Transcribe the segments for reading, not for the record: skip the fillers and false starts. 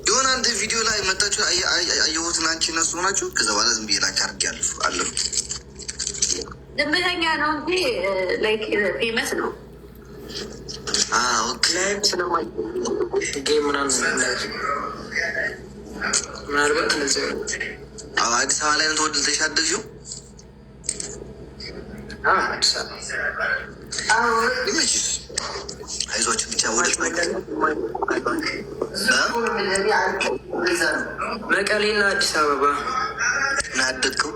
የሆነ አንድ ቪዲዮ ላይ መጣችሁ አየሁትን አንቺ እነሱ ሆናችሁ ከዛ በኋላ ዝም ብዬ ላክ አድርጌ አለፉ። ዝምተኛ ነው እንጂ ላይክ ፌመስ ነው። ምናልባት አዲስ አበባ ላይ ነው ተወልደሽ ያደግሽው? አይዟችሁ ብቻ ወደ መቀሌና አዲስ አበባ እና ያደግከው?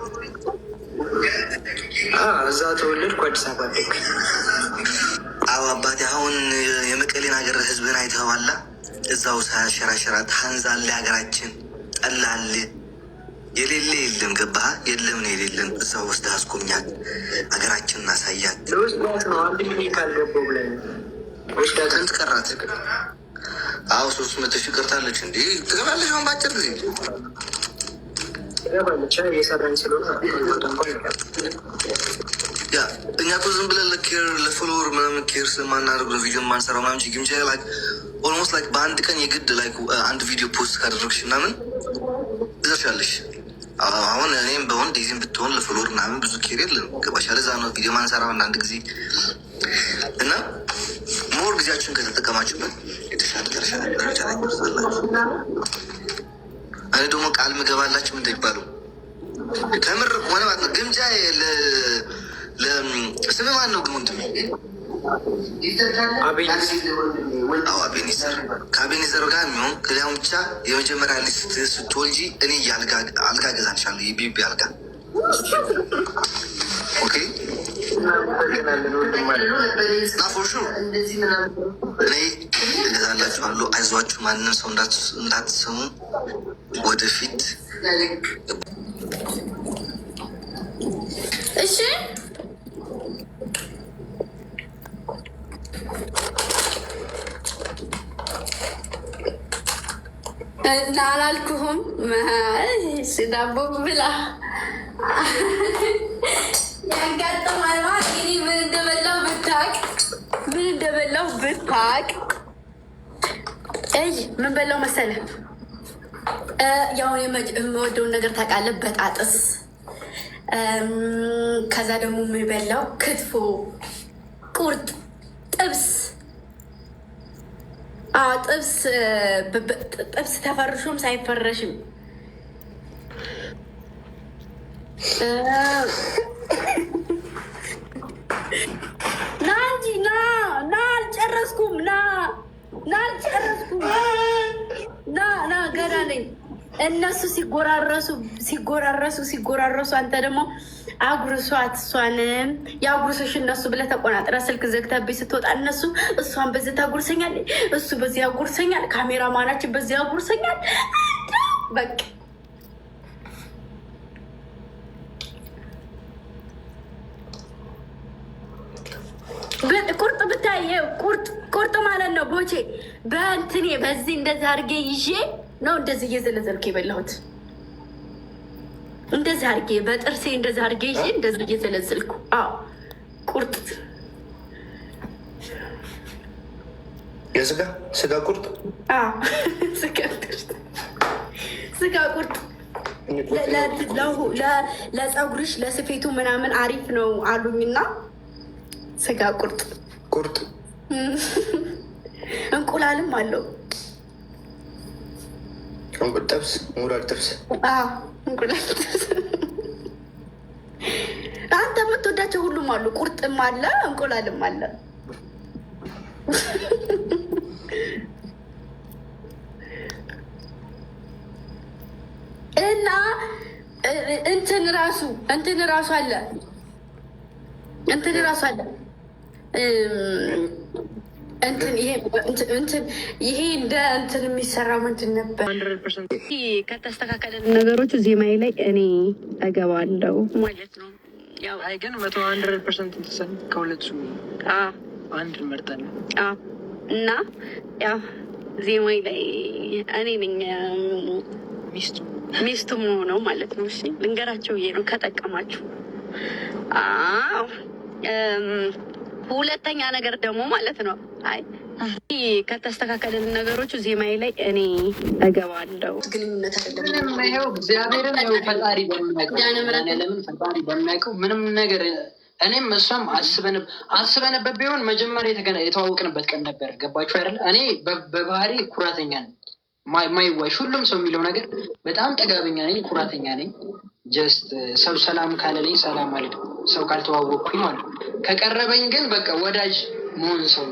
እዛ ተወለድኩ፣ አዲስ አበባ አደግኩ። አዎ አባቴ፣ አሁን የመቀሌን ሀገር ህዝብን አይተዋላ? እዛው ሳያሸራሸራት ሀንዛሌ ሀገራችን ጠላል የሌለ የለም። ገባህ? የለም ነው የሌለን። እዛው ውስጥ አስጎብኛት ሀገራችን እናሳያት። ስንት ቀራት? አዎ 300 ሺህ ቀርታለች። እንዲ ትገባለች አሁን በአጭር ጊዜ ያ እኛ እኮ ዝም ብለን ለኬር ለፎሎወር ምናምን ኬር ስለማናደርግ ነው ቪዲዮ የማንሰራው ምናምን ችግምቻ ላይክ ኦልሞስት ላይክ በአንድ ቀን የግድ ላይክ አንድ ቪዲዮ ፖስት ካደረግሽ ምናምን ትደርሻለሽ። አሁን እኔም በሆን ዴዚም ብትሆን ለፎሎወር ምናምን ብዙ ኬር የለን። ገባሻ? ለዛ ነው ቪዲዮ ማንሰራው አንድ ጊዜ እና ሞር ጊዜያችሁን ከተጠቀማችሁበት የተሻለ ደረጃ ላይ ደርሳላችሁ። እኔ ደግሞ ቃል ምገባላችሁ ምን እንደሚባለው ከምር ሆነ ማለት ነው። ግምጃ ስም ማን ነው ግን ወንድሜ? አቤኔዘር። ከአቤኔዘር ጋር የሚሆን ከዚያም ብቻ የመጀመሪያ ልጅ ስትወልጂ እኔ አልጋ ገዛልሻለሁ፣ የቤቢ አልጋ። ኦኬ ናፎሹ እኔ እገዛላችኋለሁ። አይዟችሁ፣ ማንም ሰው እንዳትሰሙ ወደፊት። እሺ እና አላልኩህም? ዳቦ ብላ ያጋጥማል። እንግዲህ ምን እንደበላው ብታቅ ምን በላው መሰለህ? ያው የምወደውን ነገር ታውቃለህ፣ በጣጥስ። ከዛ ደግሞ ምን በላው? ክትፎ፣ ቁርጥ፣ ጥብስ። ጥብስ ተፈርሾም ሳይፈረሽም ና እንጂ ና አልጨረስኩም። ና ገና ነኝ። እነሱ ሲጎራረሱ አንተ ደግሞ አጉርሷት፣ እሷንም የአጉርሶሽ እነሱ ብለህ ተቆናጥረ ስልክ ዘግተብኝ ስትወጣ እነሱ እሷን በዚህ ታጉርሰኛል፣ እሱ በዚህ ያጉርሰኛል፣ ካሜራ ማናችን በዚህ ያጉርሰኛል። በቃ ቁርጥ ብታይ ቁርጥ ማለት ነው። ቦቼ በእንትኔ በዚህ እንደዚህ አድርጌ ይዤ ነው እንደዚህ እየዘለዘልኩ የበላሁት። እንደዚህ አድርጌ በጥርሴ እንደዚህ አድርጌ ይዤ እንደዚህ እየዘለዘልኩ። አዎ ቁርጥ፣ ስጋ ቁርጥ፣ ስጋ ቁርጥ ለፀጉርሽ ለስፌቱ ምናምን አሪፍ ነው አሉኝና ስጋ ቁርጥ እንቁላልም አለው። ጥብስ፣ እንቁላል ጥብስ። እንቁላል ጥብስ አንተ የምትወዳቸው ሁሉም አሉ። ቁርጥም አለ፣ እንቁላልም አለ። እና እንትን ራሱ አለ። ይሄ እንደ እንትን የሚሰራው ምንድን ነበር? ከተስተካከለን ነገሮቹ ዜማዬ ላይ እኔ እገባለሁ ማለት ነው። ያው ግን 100% ከሁለቱ አንድ መርጠን እና ያው ዜማዬ ላይ እኔ ነኝ ሚስቱ ነው ማለት ነው። እሺ ልንገራቸው ብዬ ነው ከጠቀማችሁ። ሁለተኛ ነገር ደግሞ ማለት ነው ከተስተካከልን ነገሮቹ ዜማዬ ላይ እኔ እገባለሁ። ግንኙነት አይደለም ይኸው እግዚአብሔርን ይኸው ፈጣሪ በሚያውቀው ምንም ነገር እኔም እሷም አስበንበት ቢሆን መጀመሪያ የተዋወቅንበት ቀን ነበር። ገባችሁ አይደለ? እኔ በባህሪ ኩራተኛ ነኝ፣ ማይዋሽ ሁሉም ሰው የሚለው ነገር በጣም ጠጋበኛ ነኝ፣ ኩራተኛ ነኝ። ጀስት ሰው ሰላም ካለልኝ ሰላም አለ፣ ሰው ካልተዋወቅኩኝ ማለት ነው። ከቀረበኝ ግን በቃ ወዳጅ መሆን ሰው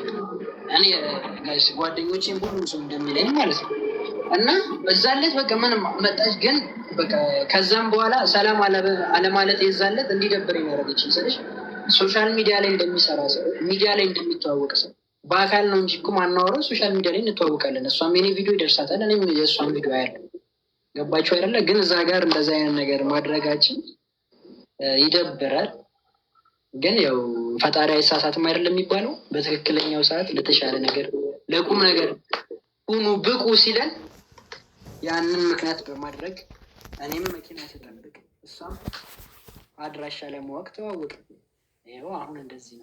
እኔ ጓደኞቼም ሁሉም ሰው እንደሚለኝ ማለት ነው። እና በዛለት በቃ ምንም መጣች ግን በቃ ከዛም በኋላ ሰላም አለማለት የዛለት እንዲደብረኝ ያደረገችኝ ስልሽ ሶሻል ሚዲያ ላይ እንደሚሰራ ሰው ሚዲያ ላይ እንደሚተዋወቅ ሰው በአካል ነው እንጂ እኮ ማናወራው ሶሻል ሚዲያ ላይ እንተዋወቃለን። እሷም የኔ ቪዲዮ ይደርሳታል፣ እኔም የእሷን ቪዲዮ ያለው ገባችሁ አይደለ? ግን እዛ ጋር እንደዛ አይነት ነገር ማድረጋችን ይደብራል። ግን ያው ፈጣሪ አይሳሳትም አይደለም የሚባለው። በትክክለኛው ሰዓት ለተሻለ ነገር ለቁም ነገር ሁኑ ብቁ ሲለን ያንን ምክንያት በማድረግ እኔም መኪና ስጠብቅ እሷም አድራሻ ለማወቅ ተዋወቅ። ይኸው አሁን እንደዚህ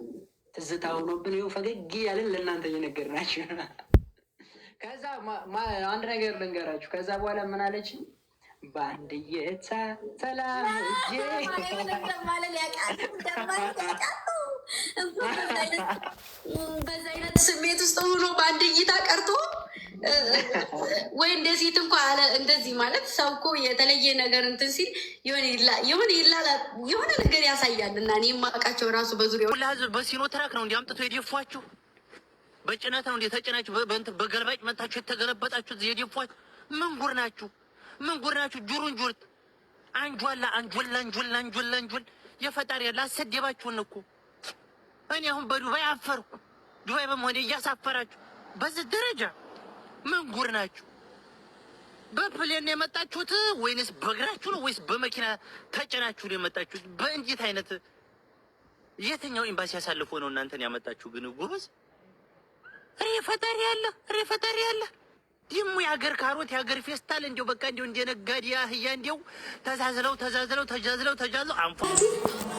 ትዝታ ሆኖብን ይኸው ፈገግ ያለን ለእናንተ እየነገርናችሁ። ከዛ አንድ ነገር ልንገራችሁ። ከዛ በኋላ ምን አለች? በአንድ እይታ ሰላም በዛ አይነት ስሜት ውስጥ ሆኖ በአንድ እይታ ቀርቶ ወይ እንደዚህ እንኳ አለ። እንደዚህ ማለት ሰው እኮ የተለየ ነገር እንትን ሲል የሆነ ነገር ያሳያል። እና እኔ የማውቃቸው ራሱ በዙሪያው ሁላ ህዝብ በሲኖ ትራክ ነው እንዲ አምጥቶ የደፏችሁ፣ በጭነት ነው እንዲ ተጭናችሁ፣ በገልባጭ መታችሁ የተገለበጣችሁ የደፏችሁ። ምን ጉር ናችሁ? ምን ጉር ናችሁ? ጁሩን ጁርት አንጇላ አንጆል የፈጣሪ ያለ አሰደባችሁን እኮ። እኔ አሁን በዱባይ አፈርኩ። ዱባይ በመሆኔ እያሳፈራችሁ በዚህ ደረጃ ምን ጉር ናችሁ? በፕሌን የመጣችሁት ወይንስ በእግራችሁ ነው ወይስ በመኪና ተጭናችሁ ነው የመጣችሁት? በእንዴት አይነት የትኛው ኤምባሲ ያሳልፎ ነው እናንተን ያመጣችሁ? ግን ጎበዝ ፈጣሪ ያለ ደግሞ የሀገር ካሮት የሀገር ፌስታል እንዲው በቃ እንዲው እንደነጋዴ አህያ እንዲው ተጃዝለው አንፏ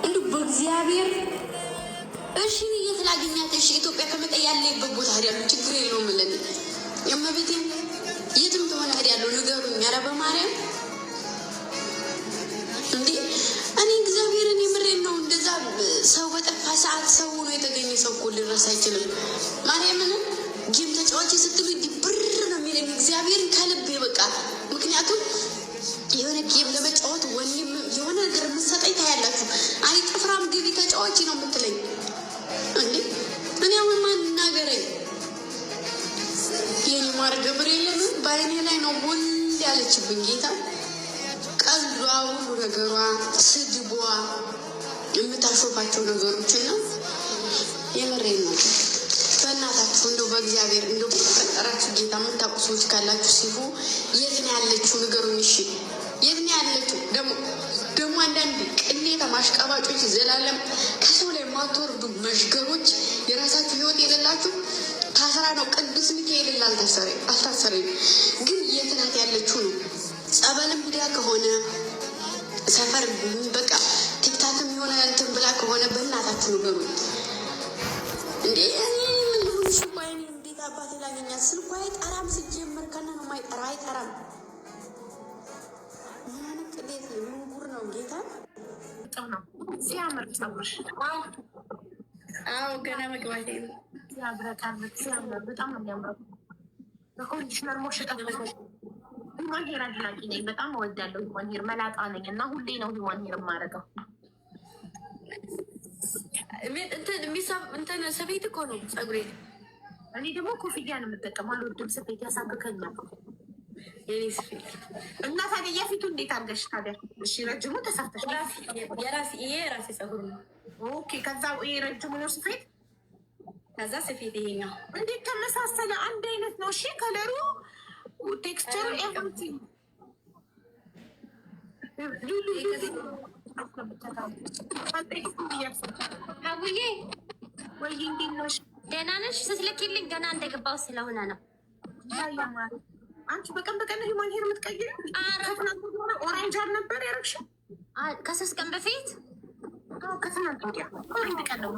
እንዲሁ በእግዚአብሔር እሺ የት ላገኛት? እሺ ኢትዮጵያ ከመጣ ያለበት ቦታ ሄዳለሁ፣ ችግር የለውም። ለኔ የመቤቴ የትም ተሆነ ሄዳለሁ፣ ንገሩኝ። ኧረ በማርያም እንዴ እኔ እግዚአብሔርን የምሬን ነው። እንደዛ ሰው በጠፋ ሰዓት ሰው ሆኖ የተገኘ ሰው እኮ ሊረሳ አይችልም። ማርያምን ጌም ተጫዋች ስትሉ ብር ነው የሚለኝ እግዚአብሔርን ከልቤ በቃ። ምክንያቱም የሆነ ጌም ለመጫወት ወይም የሆነ ነገር የምትሰጠኝ ታያላችሁ። አይ ጥፍራም ግቢ ተጫዋች ነው የምትለኝ እንዴ? እኔ አሁን ማናገረኝ የኔ ማር ገብርኤል በአይኔ ላይ ነው ቦል ያለችብኝ። ጌታ ቀልዷ፣ ሁሉ ነገሯ፣ ስድቧ፣ የምታሾፋቸው ነገሮችና የምሬን ነው። በእናታችሁ እንደው በእግዚአብሔር እንደው በፈጠራችሁ ጌታ የምታውቁ ሰዎች ካላችሁ ሲሁ የት ነው ያለችው ንገሩኝ። እሺ የት ነው ያለችው? ደግሞ አንዳንድ ቅሌታ ማሽቃባጮች ዘላለም ከሰው ላይ ማትወርዱ መሽገሮች የራሳችሁ ህይወት የሌላችሁ ታስራ ነው። ቅዱስ ሚካኤል አልታሰረም፣ ግን የት ናት ያለችው ነው። ጸበልም ሂዳ ከሆነ ሰፈር በቃ ቲክታክም የሆነ እንትን ብላ ከሆነ በእናታችሁ ንገሩ እንዴ። እኔ ምን ሆን ሽባይኔ እንዴት አባቴ ላገኛት? ስልኳ አይጠራም፣ ሲጀመር ከነ ነው ማይጠራ አይጠራም። ያን ቅሌት ምንጉር ነው ጌታ ነው ሲያምር ጸጉርሽ። አዎ ገና መግባቴ ነው። ሲያብረቀርቅ ሲያምር በጣም ነው የሚያምረው። በኮንዲሽነር ሞሽጠት ሂማን ሄር አድናቂ ነኝ። በጣም እወዳለሁ ሂማን ሄር። መላጣ ነኝ እና ሁሌ ነው ሂማን ሄር የማደርገው። እንትን ስፌት እኮ ነው ጸጉሬ። እኔ ደግሞ ኮፍያ ነው የምጠቀመው። አልወድም ስፌት፣ ያሳክከኛል የኔ ስፌት። እና ታዲያ የፊቱ እንዴት አድርገሽ ታዲያ? እሺ ረጅሙ ተሰርተሽ? ይሄ የራሴ ጸጉር ነው። ኦኬ። ከዛ ይሄ ረጅሙ ነው ስፌት፣ ከዛ ስፌት ይሄኛው። እንዴት ተመሳሰለ? አንድ አይነት ነው። እሺ ከለሩ፣ ቴክስቸሩ፣ ኤቭሪቲንግ አቡዬ ወይ እንዴት ነሽ? ደህና ነሽ? ስትልኪልኝ ገና እንደገባው ስለሆነ ነው። አንቺ በቀን በቀን ሂማን ሄር የምትቀይሪው? ኦሬንጅ ነበር ያደረግሽው? ከ3 ቀን በፊት ከትናንት ወዲያ አንድ ቀን ነው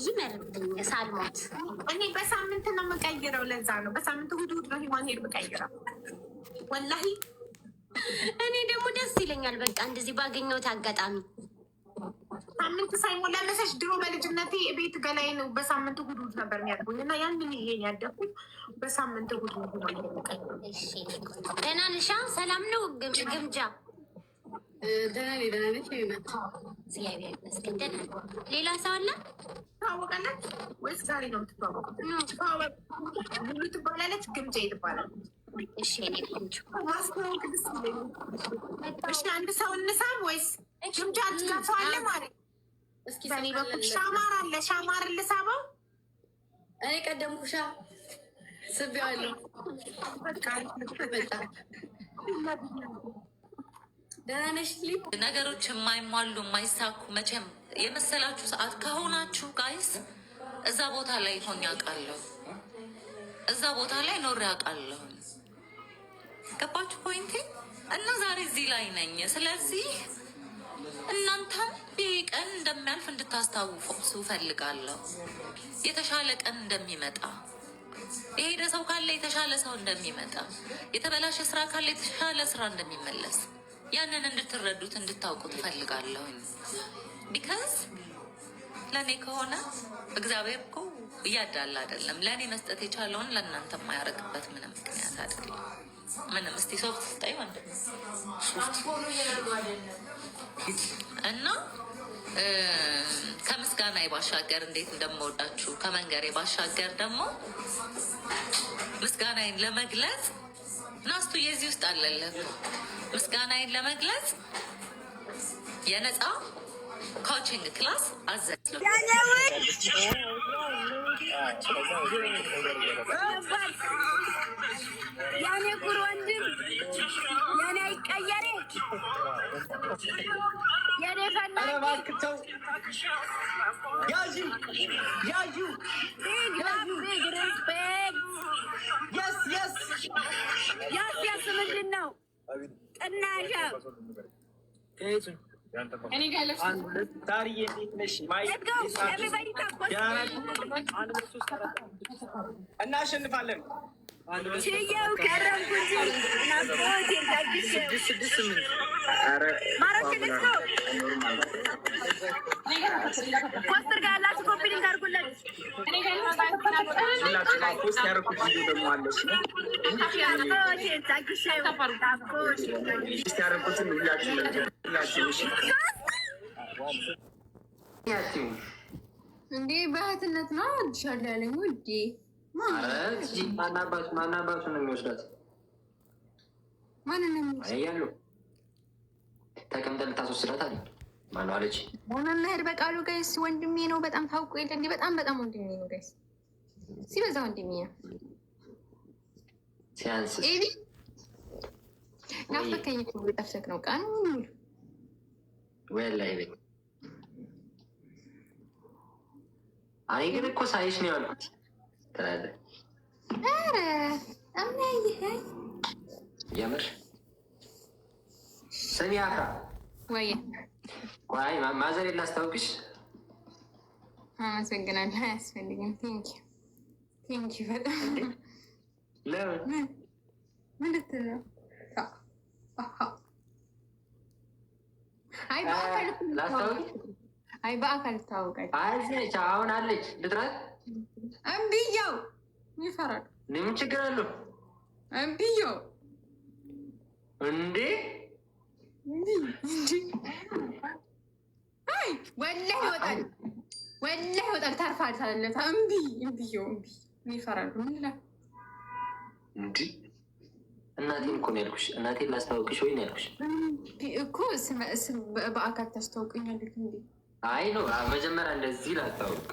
ይመርብኝ ሳልሞት እኔ በሳምንት ነው የምቀይረው። ለዛ ነው በሳምንት እሑድ ነው ሂማን ሄድ የምቀይረው። ወላሂ እኔ ደግሞ ደስ ይለኛል። በቃ እንደዚህ ባገኘሁት አጋጣሚ ሳምንት ሳይሞላ መሰሽ ድሮ በልጅነቴ ቤት ገላይ ነው በሳምንት እሑድ ነበር የሚያደርጉኝ እና ያንን ይሄን ያደኩት በሳምንት እሑድ ነው ሂማን ሄድ የምቀይረው። ደህና ነሽ? ሰላም ነው ግምጃ? ደህና ነኝ። እግዚአብሔር ይመስገን ደህና ነው። ሌላ ሰው አለ? ትተዋወቃለች ወይስ ዛሬ ነው የምትተዋወቁት? ሙሉ ትባላለች፣ ግምጃ ትባላለች። እሺ እኔ ቆንጆ ማስተዋወቅ ደስ ይለኛል። እሺ አንድ ሰው እንሳብ ወይስ ግምጃ ሰው አለ ማለት? እስኪ በእኔ በኩል ሻማር አለ። ሻማር ልሳበው? እኔ ቀደምኩሻ ስቤዋለሁ። ደህና ነሽ? ነገሮች የማይሟሉ የማይሳኩ መቼም የመሰላችሁ ሰዓት ከሆናችሁ ጋይስ እዛ ቦታ ላይ ሆኜ አውቃለሁ። እዛ ቦታ ላይ ኖሬ አውቃለሁ። ገባችሁ ፖይንቴ? እና ዛሬ እዚህ ላይ ነኝ። ስለዚህ እናንተም ይህ ቀን እንደሚያልፍ እንድታስታውሱ እፈልጋለሁ። የተሻለ ቀን እንደሚመጣ፣ የሄደ ሰው ካለ የተሻለ ሰው እንደሚመጣ፣ የተበላሸ ስራ ካለ የተሻለ ስራ እንደሚመለስ ያንን እንድትረዱት እንድታውቁ ትፈልጋለሁኝ። ቢካዝ ለእኔ ከሆነ እግዚአብሔር እኮ እያዳላ አይደለም። ለእኔ መስጠት የቻለውን ለእናንተ የማያደርግበት ምንም ምክንያት አይደለም። ምንም እስቲ ሶፍት ስጠኝ ወንድም እና ከምስጋና ባሻገር እንዴት እንደምወዳችሁ ከመንገሬ ባሻገር ደግሞ ምስጋናዬን ለመግለጽ ናስቱ የዚህ ውስጥ አለለህ ምስጋናዬን ለመግለጽ የነፃ ኮችንግ ክላስ አዘጋጅ። ያኔ ኩር ወንድም ያኔ አይቀየሬ ያኔ ፈላጊ ያዩ ቢግ ሪስፔክት የስ ምንድን ነው ጥናሻ እናሸንፋለን። ሽየው ከረምኩ ፖስተር ጋር ያላችሁ ኮፒ ሊንክ አድርጉለት። ፖስት ያደረኩት ቪዲዮ ደግሞ አለች ያደረኩትን ሁላችሁ እንዴ በእህትነት ነው እወድሻለሁ ያለኝ ውዴ። ማናባቱ ነው የሚወስዳት? ማንን ያሉ ተቀምጠን ልታስወስዳት አለ። ማነው አለች? መምህር በቃሉ ጋይስ ወንድሜ ነው። በጣም ታውቁ የለ እንዴ? በጣም ወንድሜ ነው ጋይስ። ሲበዛ ወንድሜ ነው። ሲያንስ ኤቢ ናፈከኝ እኮ ጠፍተክ ነው ቃል ሙሉ ወላሂ በይ። እኔ ግን እኮ ሳይሽ ነው ያልኩት። ኧረ አምናይህ የምር ስሚ አፍራ ወይ ቆይ ማዘር ላስታውቅሽ። አመሰግናለሁ። አያስፈልግም። ቴንኪ በጣም ለምን ምን ልትል ነው? አይ በአካል ታውቃለች። አለች አሁን አለች ልጥራት እምብያው ይፈራል። ምን ችግር አለው? እምብያው እንዴ አይ ወላሂ ይወጣል፣ ወላሂ ይወጣል። ታርፋለች። እምብያው ይፈራል። ምን ይላል እንዴ? እናቴን እኮ ነው ያልኩሽ። እናቴን ላስታውቅሽ ወይ ነው ያልኩሽ እኮ። በአካል ታስታውቀኛለህ እንዴ? አይ ነው መጀመሪያ እንደዚህ ላስታውቅ።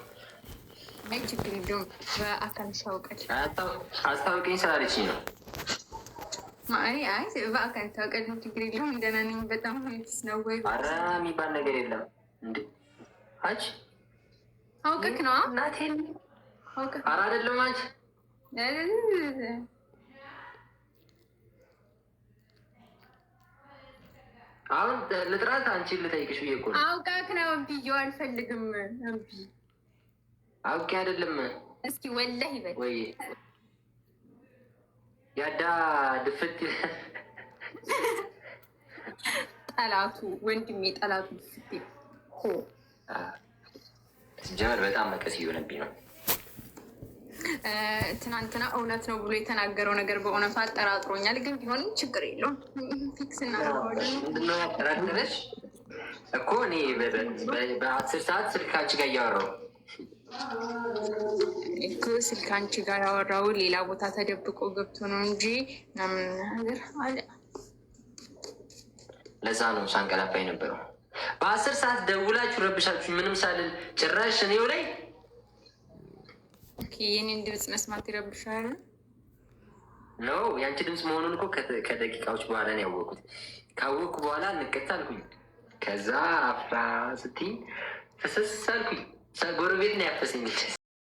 አይ ችግር የለውም። በአካል ታውቃለች። አስታውቀኝ ስላለችኝ ነው። አይ በአካል ታውቃለች ነው። ችግር የለውም። ደህና ነኝ በጣም ነው። ወይ ኧረ የሚባል ነገር የለም እንዴ አንቺ አውቀክ ነው እናቴን አውቀክ። ኧረ አይደለም አንቺ አሁን ልጥራት አንቺን ልጠይቅሽ ብዬ እኮ ነው። አውቃክ ነው ብዬው አልፈልግም። እምቢ አውቄ አይደለም። እስኪ ወላሂ በል ወይ ያዳ ድፍት ጠላቱ ወንድሜ ጠላቱ ድፍት ሆ ጀመር በጣም መቀስ እየሆነብኝ ነው። ትናንትና እውነት ነው ብሎ የተናገረው ነገር በእውነቱ አጠራጥሮኛል። ግን ቢሆንም ችግር የለውም ፊክስ እናደርገዋለን። ምንድነው ያጠራጥረሽ እኮ? እኔ በ10 ሰዓት ስልክ አንቺ ጋር እያወራሁ እኮ ስልክ አንቺ ጋር ያወራው ሌላ ቦታ ተደብቆ ገብቶ ነው እንጂ ምናምን ነገር አለ። ለዛ ነው ሳንቀላፋ የነበረው። በ10 ሰዓት ደውላችሁ ረብሻችሁ ምንም ሳልን ጭራሽ እኔው ላይ የኔን ድምፅ መስማት ይረብሻል ነው። የአንቺ ድምፅ መሆኑን እኮ ከደቂቃዎች በኋላ ነው ያወቅኩት። ካወቅኩ በኋላ እንቀጥ አልኩኝ። ከዛ አፍራ ስትይ ፍስስ አልኩኝ። ጎረቤት ነው ያፈሰኝ።